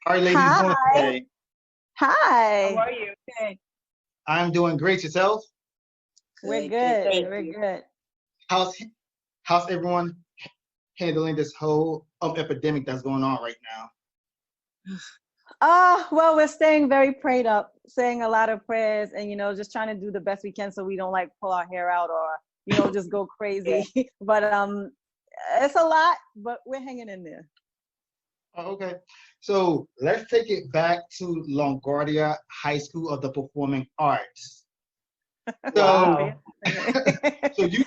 How are you ladies doing Hi. today? How Hi. are you? Good. I'm doing great. Yourself? We're Good, good. good. Thank We're you. good. How's how's everyone handling this whole epidemic that's going on right now? Well, we're staying very prayed up, saying a lot of prayers and, just trying to do the best we can so we don't like pull our hair out or, just go Yeah. crazy. But it's a lot, but we're hanging in there. Oh, okay. So let's take it back to LaGuardia High School of the Performing Arts. So, Wow. so you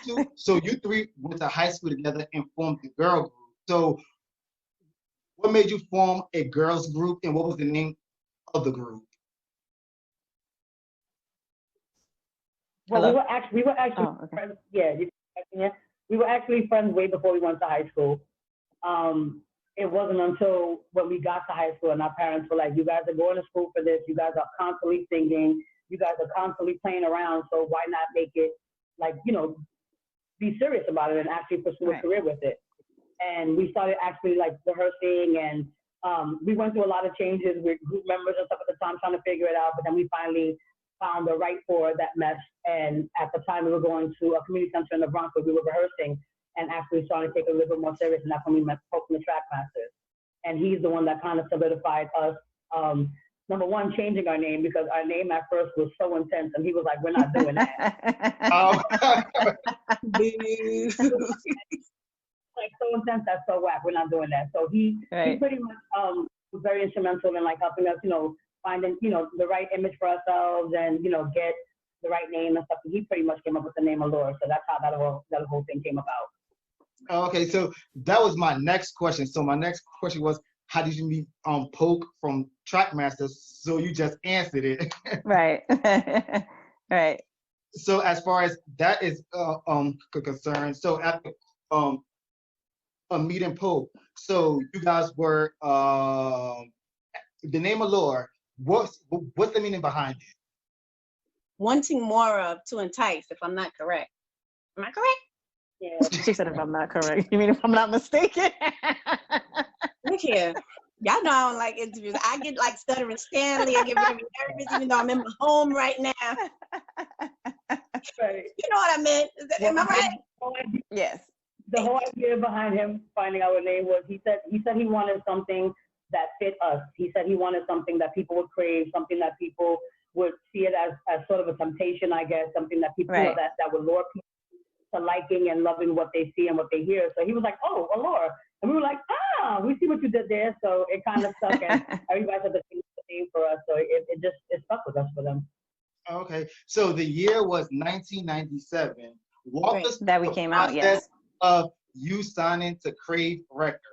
three went to high school together and formed the girl group. So what made you form a girls group and what was the name of the group? Well, Hello? we were actually Oh, okay. friends. Yeah, yeah. We were actually friends way before we went to high school. It wasn't until when we got to high school and our parents were like, "You guys are going to school for this. You guys are constantly singing. You guys are constantly playing around. So why not make it like be serious about it and actually pursue a Right. career with it?" And we started actually like rehearsing and we went through a lot of changes with group members and stuff at the time trying to figure it out, but then we finally found the right for that mess. And at the time we were going to a community center in the Bronx where we were rehearsing and actually starting to take it a little bit more serious, and that's when we met Pope and the Trackmasters. And he's the one that kind of solidified us. Number one, changing our name, because our name at first was so intense and he was like, "We're not doing that." Oh, Like so intense, that's so whack. We're not doing that. So he Right. pretty much was very instrumental in like helping us, finding the right image for ourselves and get the right name and stuff. And he pretty much came up with the name Allure. So that's how that whole thing came about. okay, so that was my next question. So my next question was, how did you meet Poke from Trackmasters? So you just answered it. Right. Right. So as far as that is concerned, so after meeting Pope, so you guys were the name Allure. What's the meaning behind it? Wanting more of to entice, if I'm not correct. Am I correct? Yeah. She said, if I'm not correct. You mean if I'm not mistaken? Look here. Y'all know I don't like interviews. I get like stuttering Stanley. I get very nervous, even though I'm in my home right now. Right. You know what I meant? Am I right? Yes. The whole idea behind him finding our name was he said he wanted something that fit us. He said he wanted something that people would crave, something that people would see it as sort of a temptation, I guess, something that people Right. that would lure people to liking and loving what they see and what they hear. So he was like, "Oh, Allure," and we were like, "We see what you did there." So it kind of stuck, and everybody had the name for us. So it stuck with us for them. Okay, so the year was 1997. Walk Right. us That we through the came out, yes. process of you signing to Crave Records.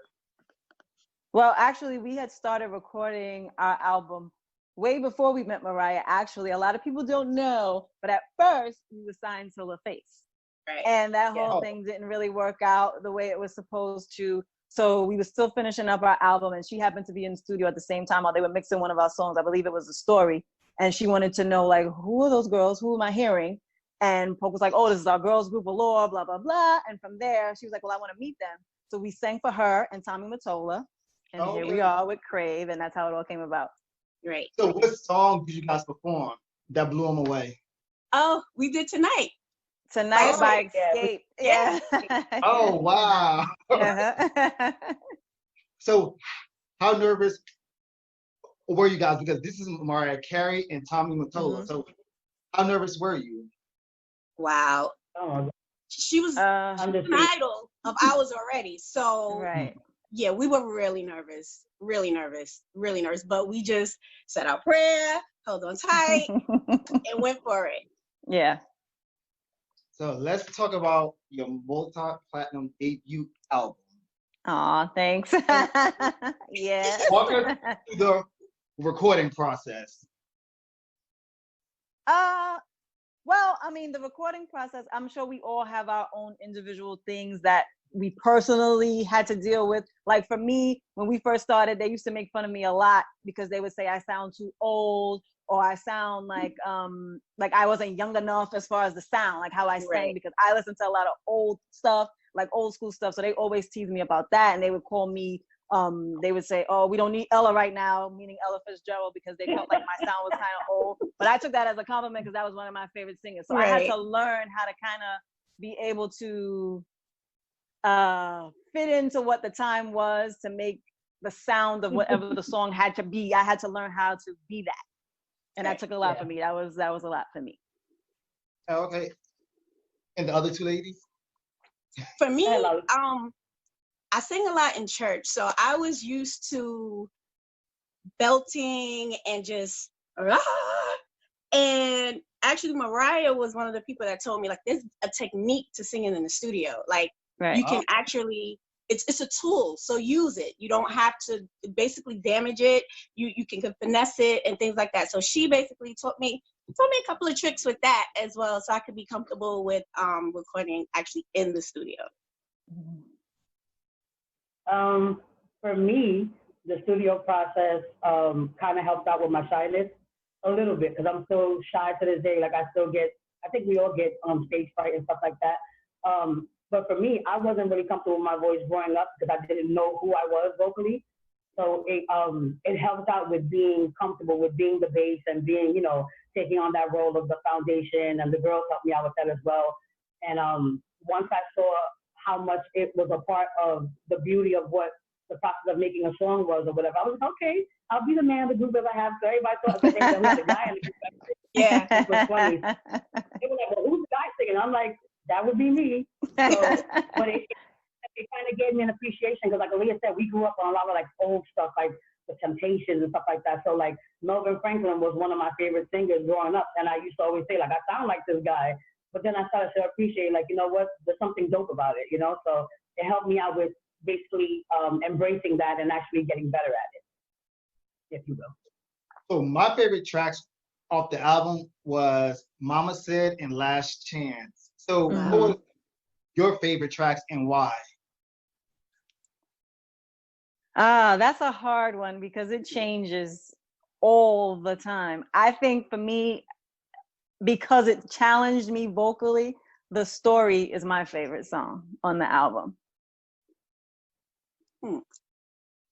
Well, actually, we had started recording our album way before we met Mariah. Actually, a lot of people don't know, but at first we were signed to LaFace. Right. And that Yeah. whole thing didn't really work out the way it was supposed to. So we were still finishing up our album, and she happened to be in the studio at the same time while they were mixing one of our songs. I believe it was The Story. And she wanted to know, like, who are those girls? Who am I hearing? And Poke was like, "Oh, this is our girls group, Allure, blah, blah, blah." And from there, she was like, "Well, I want to meet them." So we sang for her and Tommy Mottola. And here we Okay. are with Crave, and that's how it all came about. Right. So what song did you guys perform that blew them away? Oh, we did tonight. Tonight Oh, by yeah. Escape. Yeah. Oh, wow. Uh-huh. So how nervous were you guys? Because this is Mariah Carey and Tommy Mottola. Mhm. So how nervous were you? Wow. Oh, She was Uh, I'm just an idol of ours already. So right. yeah, we were really nervous, but we just said our prayer, held on tight, and went for it. Yeah. So let's talk about your multi-platinum debut album. Aw, thanks. Yeah. Walk us through the recording process. Well, I mean, the recording process, I'm sure we all have our own individual things that we personally had to deal with. Like for me, when we first started, they used to make fun of me a lot because they would say I sound too old, or I sound like I wasn't young enough as far as the sound, like how I sang, Right. because I listen to a lot of old stuff, like old school stuff. So they always tease me about that, and they would call me they would say, oh, we don't need Ella right now, meaning Ella Fitzgerald, because they felt like my sound was kind of old. But I took that as a compliment because that was one of my favorite singers. So I had to learn how to kind of be able to fit into what the time was to make the sound of whatever the song had to be. I had to learn how to be that. And that took a lot for me. That was a lot for me. Okay. And the other two ladies? For me, I sing a lot in church, so I was used to belting and just and actually Mariah was one of the people that told me, like, there's a technique to singing in the studio. Like, you can actually, it's a tool, so use it. You don't have to basically damage it. You can finesse it and things like that. So she basically taught me a couple of tricks with that as well, so I could be comfortable with recording actually in the studio. For me, the studio process kind of helped out with my shyness a little bit, because I'm still shy to this day. Like, I think we all get stage fright and stuff like that. But for me, I wasn't really comfortable with my voice growing up because I didn't know who I was vocally. So it helped out with being comfortable with being the bass and being, taking on that role of the foundation. And the girls helped me out with that as well. And once I saw how much it was a part of the beauty of what the process of making a song was or whatever, I was like, okay, I'll be the man of the group if I have to. Everybody thought they were the guy in the group. Yeah, it was funny. They were like, well, who's the guy singing? I'm like, that would be me. So, but it kind of gave me an appreciation because, like Alia said, we grew up on a lot of like old stuff, like the Temptations and stuff like that. So like Melvin Franklin was one of my favorite singers growing up, and I used to always say, like, I sound like this guy. But then I started to appreciate, like, you know what, there's something dope about it, So it helped me out with basically embracing that and actually getting better at it, if you will. So my favorite tracks off the album was Mama Said and Last Chance. So what was your favorite tracks and why? That's a hard one because it changes all the time. I think for me, because it challenged me vocally, The Story is my favorite song on the album.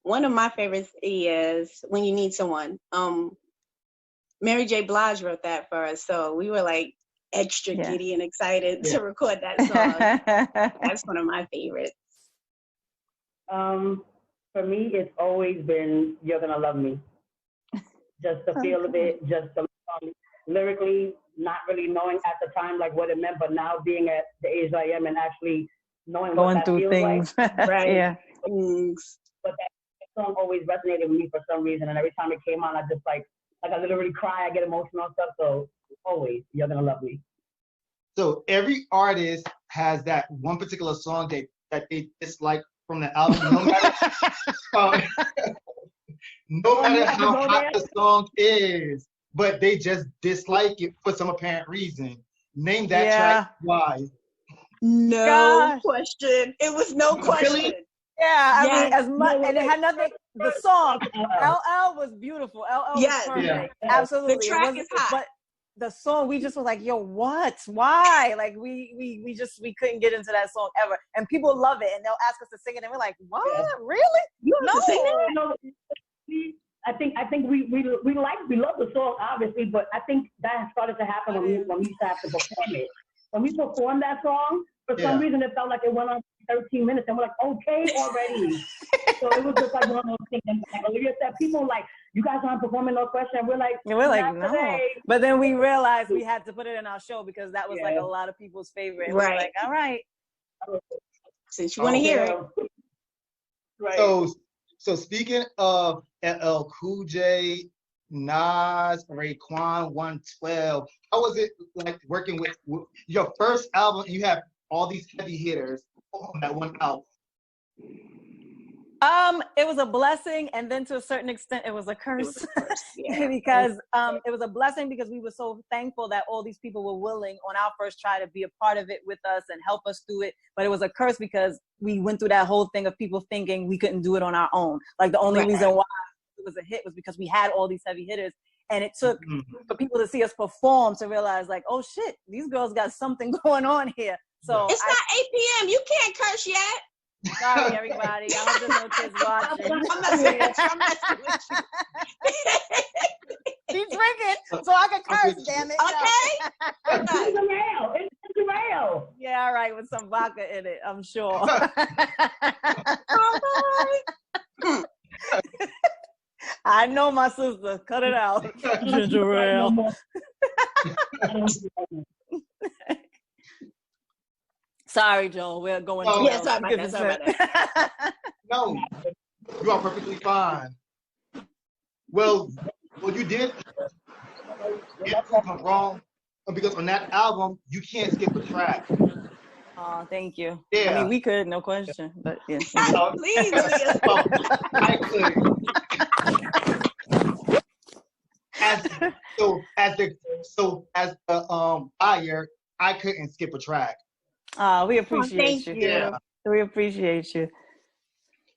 One of my favorites is When You Need Someone. Mary J. Blige wrote that for us, so we were like extra giddy and excited to record that song. That's one of my favorites. For me, it's always been You're Gonna Love Me. Just the feel of it, just the lyrically, not really knowing at the time like what it meant, but now being at the age I am and actually knowing going what that through feels things. like. Right. Yeah. But that song always resonated with me for some reason, and every time it came on, I just like I literally cry, I get emotional and stuff. So always, You're Gonna Love Me. So every artist has that one particular song that they dislike from the album, no matter how hot the song is, but they just dislike it for some apparent reason. Name that track. Why? No question. It was no question. Really? Yeah, I mean, as much, and it had nothing. The song, LL was beautiful. LL was perfect. Yeah. Absolutely. The track is hot. But the song, we just was like, yo, what? Why? Like, we couldn't get into that song ever. And people love it, and they'll ask us to sing it, and we're like, what? Yeah. Really? You have to sing it? I think we love the song, obviously, but I think that started to happen when we used to have to perform it. When we performed that song, for some reason, it felt like it went on 13 minutes, and we're like, okay, already. So it was just like one of those things. And like Olivia said, people like, you guys aren't performing no question. And we're like, no. Today. But then we realized we had to put it in our show because that was like a lot of people's favorite. And we were like, all right. Since you want to hear it. Right. So speaking of LL Cool J, Nas, Raekwon, 112, how was it like working with your first album? You have all these heavy hitters on that one album. It was a blessing, and then to a certain extent, it was a curse. Because it was a blessing because we were so thankful that all these people were willing on our first try to be a part of it with us and help us through it. But it was a curse because we went through that whole thing of people thinking we couldn't do it on our own. Like the only reason why it was a hit was because we had all these heavy hitters. And it took for people to see us perform to realize, like, oh shit, these girls got something going on here. So it's not 8 p.m. You can't curse yet. Sorry, everybody. I hope there's no kids watching. I'm messing with you. I'm messing with you. She's drinking, so I can curse, damn it. Okay. It's real. It's real. Yeah, all right, with some vodka in it, I'm sure. I know my sister. Cut it out. Ginger ale. Sorry, Joel. We're going to. Yeah, sorry about that. No, you are perfectly fine. Well, you did get proven wrong because on that album you can't skip a track. Oh, thank you. Yeah. I mean, we could, no question, but yeah. Please, I could. As the buyer, I couldn't skip a track. We appreciate you. Yeah. We appreciate you.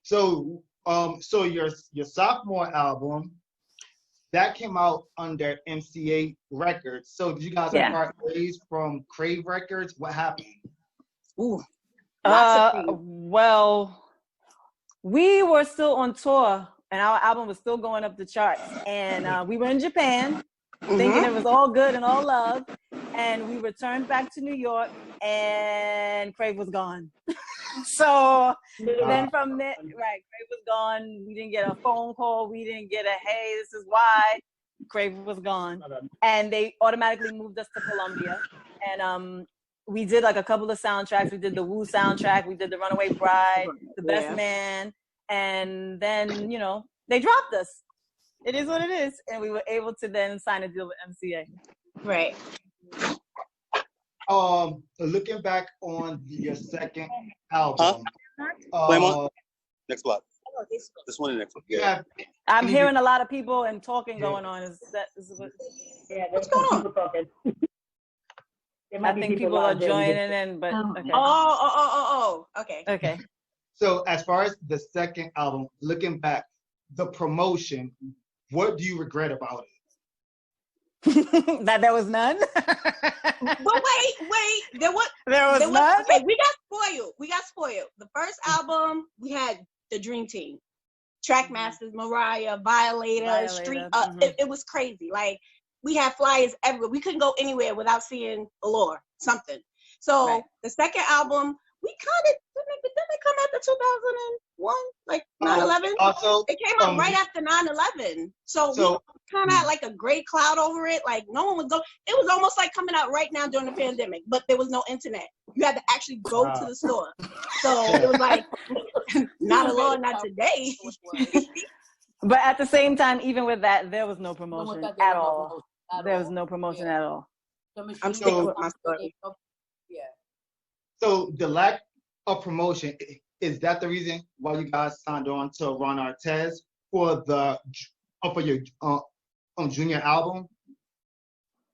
So your sophomore album that came out under MCA Records. So did you guys part ways from Crave Records? What happened? Ooh. Well, we were still on tour and our album was still going up the charts. And we were in Japan thinking it was all good and all love. And we returned back to New York and Crave was gone. So then from there, Crave was gone. We didn't get a phone call. We didn't get a, hey, this is why. Crave was gone. And they automatically moved us to Columbia. And we did like a couple of soundtracks. We did the Woo soundtrack. We did the Runaway Bride, The Best Man. And then, you know, they dropped us. It is what it is. And we were able to then sign a deal with MCA. Right. Looking back on your second album. Next block. This one and next one. Yeah. I'm hearing a lot of people and talking going on. Is what, what's going on? I think people are joining in, but okay. Okay. Okay. So as far as the second album, looking back, the promotion, what do you regret about it? That there was none. But wait, there was none. Okay, we got spoiled. The first album, we had the Dream Team, Trackmasters, Mariah, Violator, Street. It was crazy. Like we had flyers everywhere. We couldn't go anywhere without seeing Allure, something. So the second album, we kind of didn't it come after 2001, like 9/11. Also, it came out right after 9/11. So we kind of had like a gray cloud over it. Like no one was going. It was almost like coming out right now during the pandemic, but there was no internet. You had to actually go to the store. So it was like not Allure, not today. But at the same time, even with that, there was no promotion at all. There was no promotion at all. I'm sticking with my story. Yeah. So the lack of promotion, is that the reason why you guys signed on to Ron Artez for your junior album?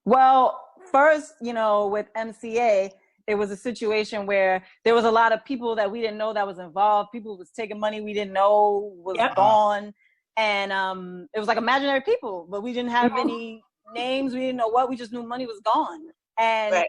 Well, first, you know, with MCA, it was a situation where there was a lot of people that we didn't know that was involved. People was taking money we didn't know was gone. And it was like imaginary people, but we didn't have any names. We didn't know what. We just knew money was gone. And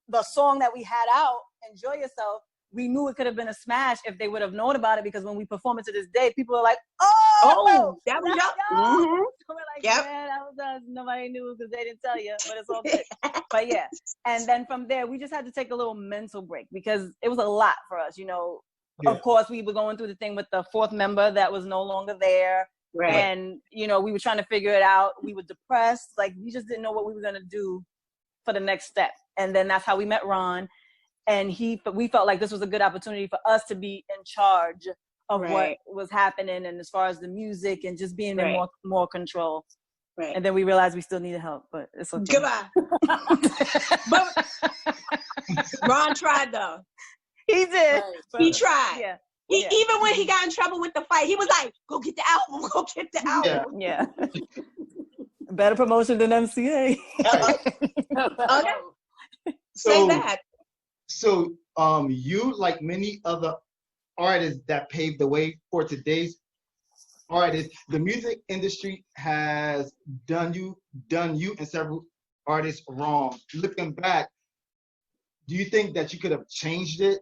the song that we had out, Enjoy Yourself, we knew it could have been a smash if they would have known about it, because when we perform it to this day, people are like, oh that was y'all. So we're like, yeah, that was us. Nobody knew because they didn't tell you, but it's all good. But yeah, and then from there, we just had to take a little mental break because it was a lot for us, you know. Of course, we were going through the thing with the fourth member that was no longer there. Right. And, you know, we were trying to figure it out. We were depressed. Like, we just didn't know what we were going to do for the next step. And then that's how we met Ron. And we felt like this was a good opportunity for us to be in charge of what was happening, and as far as the music and just being in more control. Right. And then we realized we still needed help, but it's okay. Goodbye. But Ron tried though. He did. Right. He tried. Yeah. Even when he got in trouble with the fight, he was like, "Go get the album. Go get the album." Yeah. Better promotion than MCA. Okay. Say that. So, you, like many other artists that paved the way for today's artists, the music industry has done you and several artists wrong. Looking back, do you think that you could have changed it?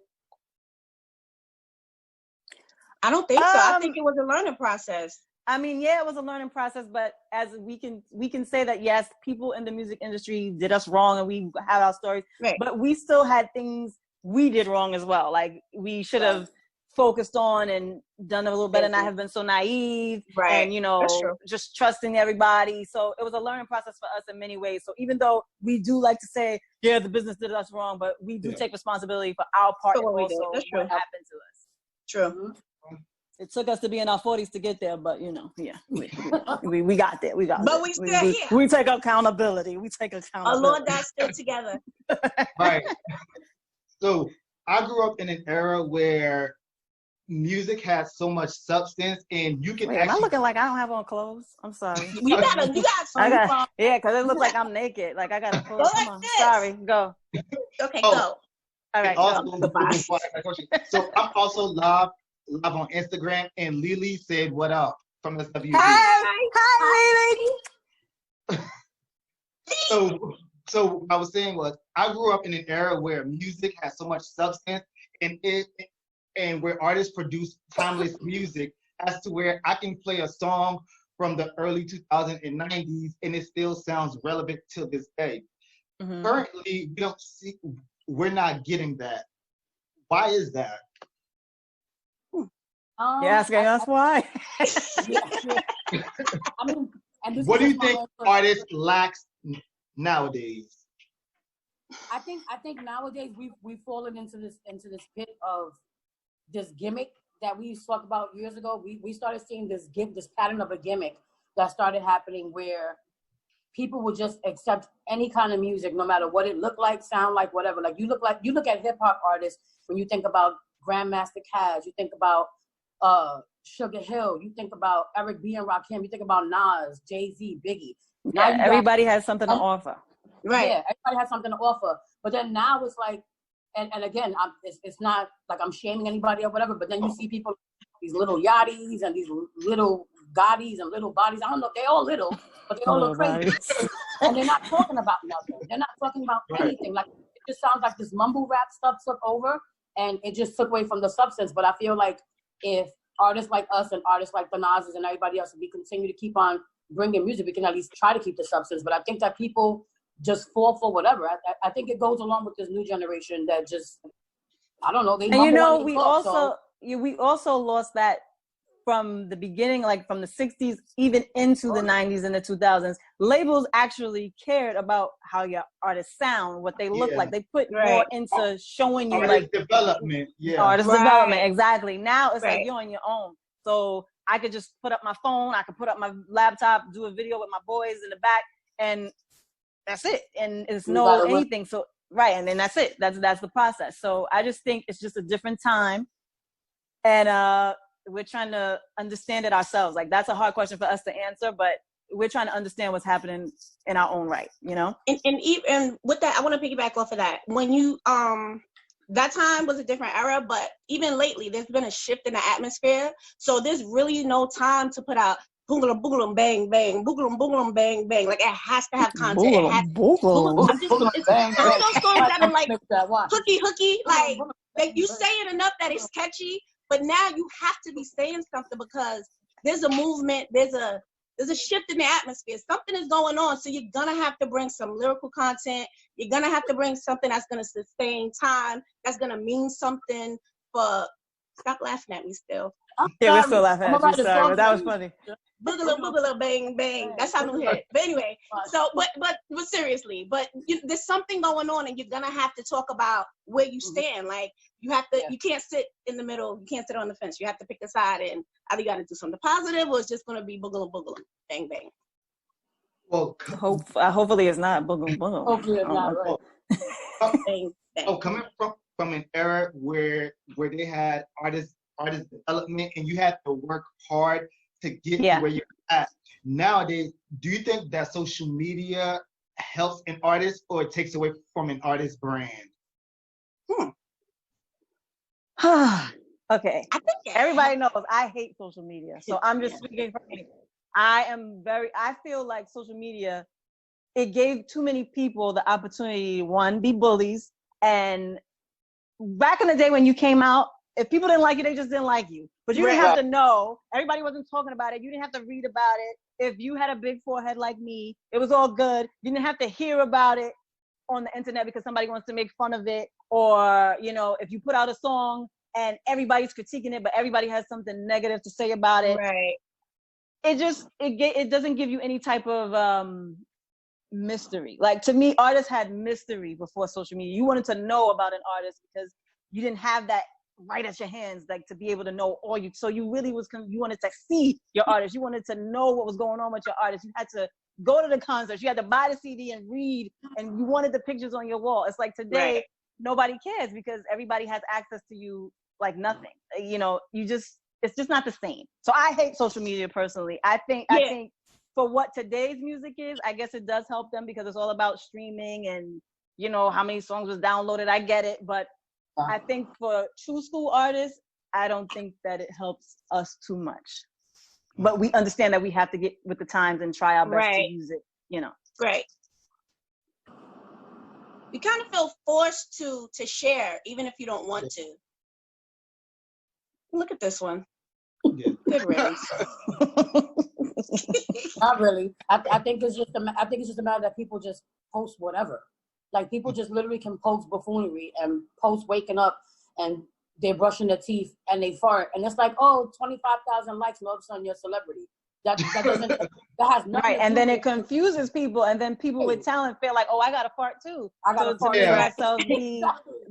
I don't think so. I think it was a learning process. I mean, yeah, it was a learning process, but as we can say that, yes, people in the music industry did us wrong and we have our stories, right. But we still had things we did wrong as well. Like we should have focused on and done a little better, not have been so naive, right. and, just trusting everybody. So it was a learning process for us in many ways. So even though we do like to say, yeah, the business did us wrong, but we do take responsibility for our part and also what happened to us. True. It took us to be in our 40s to get there, but we got there. We got but there. We still here. We take accountability. Our Lord that's still together. Right. So I grew up in an era where music has so much substance, and you can. Wait, am I looking like I don't have on clothes? I'm sorry. You got some. Yeah, because it looks like I'm naked. Like I got to pull. Come on. Sorry, go. Okay, go. All right. So I'm also live on Instagram, and Lily said, "What up?" from the WB. Hi, Lily. So what I was saying was, I grew up in an era where music has so much substance, and where artists produce timeless music, as to where I can play a song from the early 2000s and 90s, and it still sounds relevant to this day. Mm-hmm. Currently, we're not getting that. Why is that? You're asking us why? I mean, what do you think artists lacks nowadays? I think nowadays we've fallen into this pit of this gimmick that we talked about years ago. We started seeing this pattern of a gimmick that started happening where people would just accept any kind of music, no matter what it looked like, sound like, whatever. Like you look at hip hop artists when you think about Grandmaster Caz, you think about Sugar Hill, you think about Eric B and Rakim, you think about Nas, Jay-Z, Biggie. Now everybody has something to offer. Right. Yeah, everybody has something to offer. But then now it's like, and again, it's not like I'm shaming anybody or whatever, but then you see people, these little yachties and these little Gottis and little bodies. I don't know, they all little, but they all look crazy. And they're not talking about nothing. They're not talking about anything. Like, it just sounds like this mumble rap stuff took over, and it just took away from the substance. But I feel like if artists like us and artists like the Nas's and everybody else, if we continue to keep on bringing music, we can at least try to keep the substance. But I think that people just fall for whatever. I think it goes along with this new generation that just, I don't know. We also lost that from the beginning, like from the 60s, even into the 90s and the 2000s. Labels actually cared about how your artists sound, what they look like. They put more into showing you artist development. Artist development, exactly. Now it's like you're on your own. So I could just put up my phone, I could put up my laptop, do a video with my boys in the back, and that's it. And it's no anything. So and then that's it. That's the process. So I just think it's just a different time, and we're trying to understand it ourselves. Like, that's a hard question for us to answer, but we're trying to understand what's happening in our own right, you know? And with that, I want to piggyback off of that. When you, that time was a different era, but even lately, there's been a shift in the atmosphere. So there's really no time to put out boogalum, boogalum, bang, bang, boogalum, boogalum, bang, bang. Like, it has to have content. Boogalum, boogalum. It's bang, bang. Those songs that are like hooky, like you say it enough that it's catchy, but now you have to be saying something because there's a movement, there's a shift in the atmosphere. Something is going on, so you're gonna have to bring some lyrical content. You're gonna have to bring something that's gonna sustain time, that's gonna mean something for. Stop laughing at me still. Yeah, we're still laughing at you. Sorry, but that was funny. Boogala, boogala, bang, bang. That's how we hear it. But anyway, so, but seriously, there's something going on, and you're gonna have to talk about where you stand. Like, you have to, you can't sit in the middle. You can't sit on the fence. You have to pick a side, and either you got to do something positive, or it's just gonna be boogala, boogala, bang, bang. Well, hopefully it's not boogala, boogala. Hopefully it's not right. Bang, bang. Coming from an era where they had artist development, and you had to work hard to get to where you're at. Nowadays, do you think that social media helps an artist, or it takes away from an artist's brand? Okay. Everybody knows I hate social media, so I'm just speaking from me. I feel like social media, it gave too many people the opportunity to, one, be bullies. And back in the day when you came out, if people didn't like you, they just didn't like you. But you didn't have to know. Everybody wasn't talking about it. You didn't have to read about it. If you had a big forehead like me, it was all good. You didn't have to hear about it on the internet because somebody wants to make fun of it. Or, you know, if you put out a song and everybody's critiquing it, but everybody has something negative to say about it. Right. It doesn't give you any type of mystery. Like, to me, artists had mystery before social media. You wanted to know about an artist because you didn't have that right at your hands, like to be able to know all you. So you really you wanted to see your artist. You wanted to know what was going on with your artist. You had to go to the concerts. You had to buy the CD and read, and you wanted the pictures on your wall. It's like today, nobody cares because everybody has access to you like nothing. You know, it's just not the same. So I hate social media personally. I think for what today's music is, I guess it does help them because it's all about streaming and, you know, how many songs was downloaded. I get it. But I think for true school artists, I don't think that it helps us too much. But we understand that we have to get with the times and try our best to use it, you know. Right. You kind of feel forced to share, even if you don't want to. Look at this one. Yeah. Good riddance. Not really. I think it's just a matter that people just post whatever. Like, people just literally can post buffoonery and post waking up and they're brushing their teeth and they fart, and it's like, oh, 25,000 likes, and all of a sudden you're a celebrity. That has nothing. Right, and then it confuses people, and then people with talent feel like, oh, I got a fart too. I got to to make ourselves be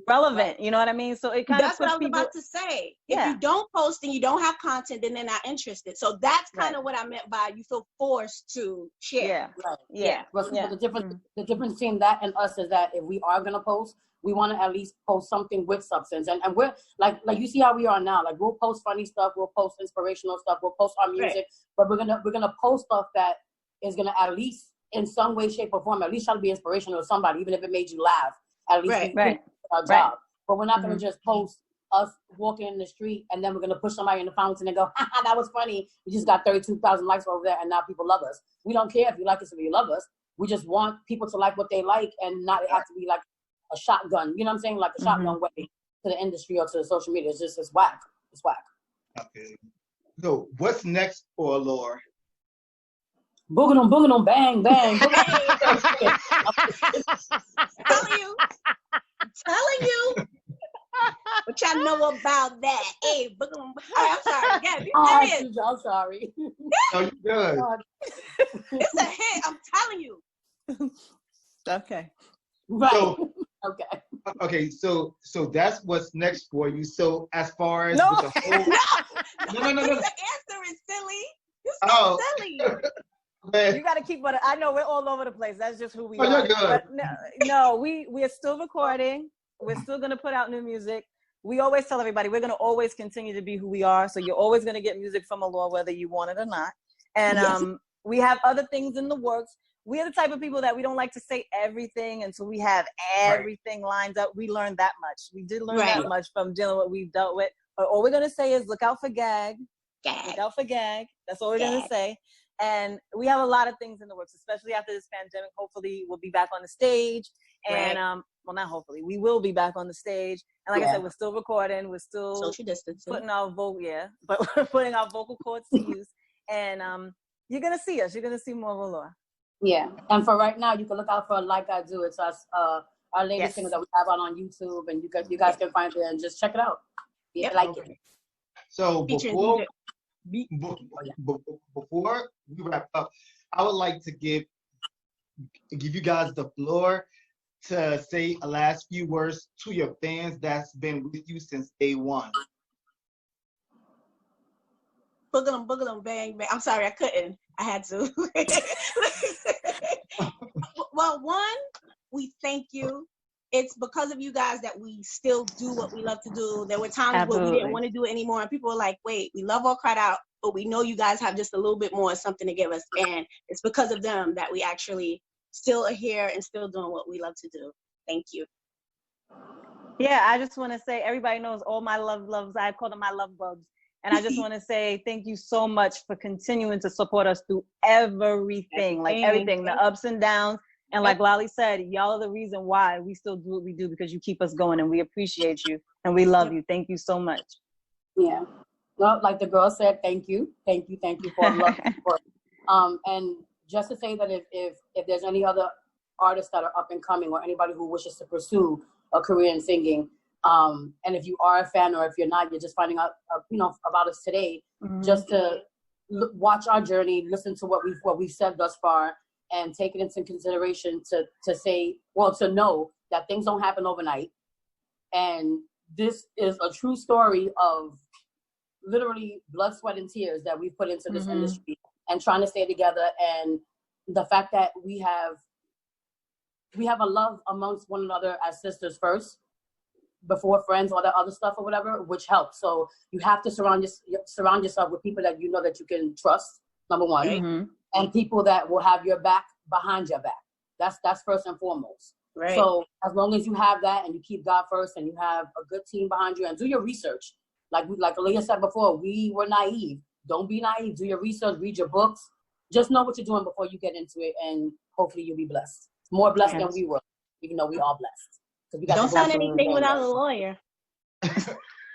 relevant. You know what I mean? So it kind of that's what I was about to say. If you don't post and you don't have content, then they're not interested. So that's kind of what I meant by you feel forced to share. But the difference between that and us is that if we are gonna post, we want to at least post something with substance, and we're like you see how we are now. Like, we'll post funny stuff, we'll post inspirational stuff, we'll post our music, but we're gonna post stuff that is gonna at least in some way, shape, or form at least try to be inspirational to somebody, even if it made you laugh. At least our job. But we're not gonna just post us walking in the street and then we're gonna push somebody in the fountain and go, haha, that was funny. We just got 32,000 likes over there, and now people love us. We don't care if you like us or you love us. We just want people to like what they like and not have to be like a shotgun, you know what I'm saying? Like a shotgun way to the industry or to the social media. It's whack. It's whack. Okay. So what's next for Allure? Boogin' on, bang, bang. I'm telling you. What y'all know about that? Hey, I'm sorry. Yeah, I'm sorry. No, you're good. It's a hit. I'm telling you. Okay. Right. So, okay. So that's what's next for you. So as far as no. with the whole no. The answer is silly. You're so silly. Man. You got to keep what I know. We're all over the place. That's just who we are. You're good. But no, we're still recording. We're still gonna put out new music. We always tell everybody we're gonna always continue to be who we are. So you're always gonna get music from Allure, whether you want it or not. And we have other things in the works. We are the type of people that we don't like to say everything until we have everything lined up. We learned that much. We did learn that much from dealing with what we've dealt with. But all we're going to say is look out for gag. Look out for gag. That's all we're going to say. And we have a lot of things in the works, especially after this pandemic. Hopefully we'll be back on the stage. And, well, not hopefully. We will be back on the stage. And like I said, we're still recording. We're still social distancing. Putting our but we're putting our vocal cords to use. And you're going to see us. You're going to see more of Allure. Yeah, and for right now, you can look out for Like I Do. It's us, our latest single that we have on YouTube, and you guys can find it and just check it out. Like it. So before we wrap up, I would like to give you guys the floor to say a last few words to your fans that's been with you since day one. Boogalum, bang, bang. I'm sorry, I couldn't. I had to. Well, one, we thank you. It's because of you guys that we still do what we love to do. There were times where we didn't want to do it anymore, and people were like, wait, we love All Cried Out, but we know you guys have just a little bit more, something to give us. And it's because of them that we actually still are here and still doing what we love to do. Thank you. Yeah, I just want to say, everybody knows all my loves. I call them my love bugs. And I just want to say thank you so much for continuing to support us through everything, everything, the ups and downs. And like Lali said, y'all are the reason why we still do what we do, because you keep us going, and we appreciate you. And we love you. Thank you so much. Yeah. Well, like the girl said, thank you for the love and support. And just to say that if there's any other artists that are up and coming or anybody who wishes to pursue a career in singing, and if you are a fan or if you're not, you're just finding out, about us today, just to watch our journey, listen to what we've said thus far, and take it into consideration to know that things don't happen overnight. And this is a true story of literally blood, sweat, and tears that we've put into this industry and trying to stay together. And the fact that we have a love amongst one another as sisters first, before friends or that other stuff or whatever, which helps. So you have to surround yourself with people that you know that you can trust, number one, and people that will have your back behind your back. That's first and foremost. Right. So as long as you have that and you keep God first and you have a good team behind you and do your research. Like Alia said before, we were naive. Don't be naive. Do your research, read your books. Just know what you're doing before you get into it, and hopefully you'll be blessed. More blessed than we were, even though we are blessed. We don't sign anything without a lawyer.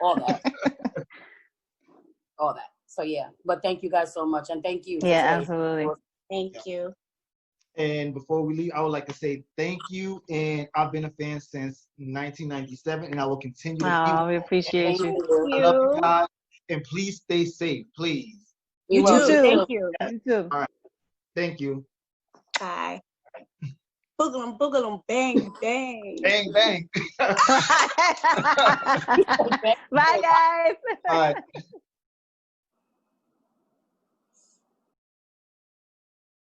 All that. All that. So yeah, but thank you guys so much, and thank you. Yeah, absolutely. Thank you. And before we leave, I would like to say thank you. And I've been a fan since 1997, and I will continue to be. Oh, we appreciate you. I love you guys. And please stay safe, please. You too. Thank you. You too. All right. Thank you. Bye. Boogalum, boogalum, bang, bang. Bang, bang. Bye, guys. All right.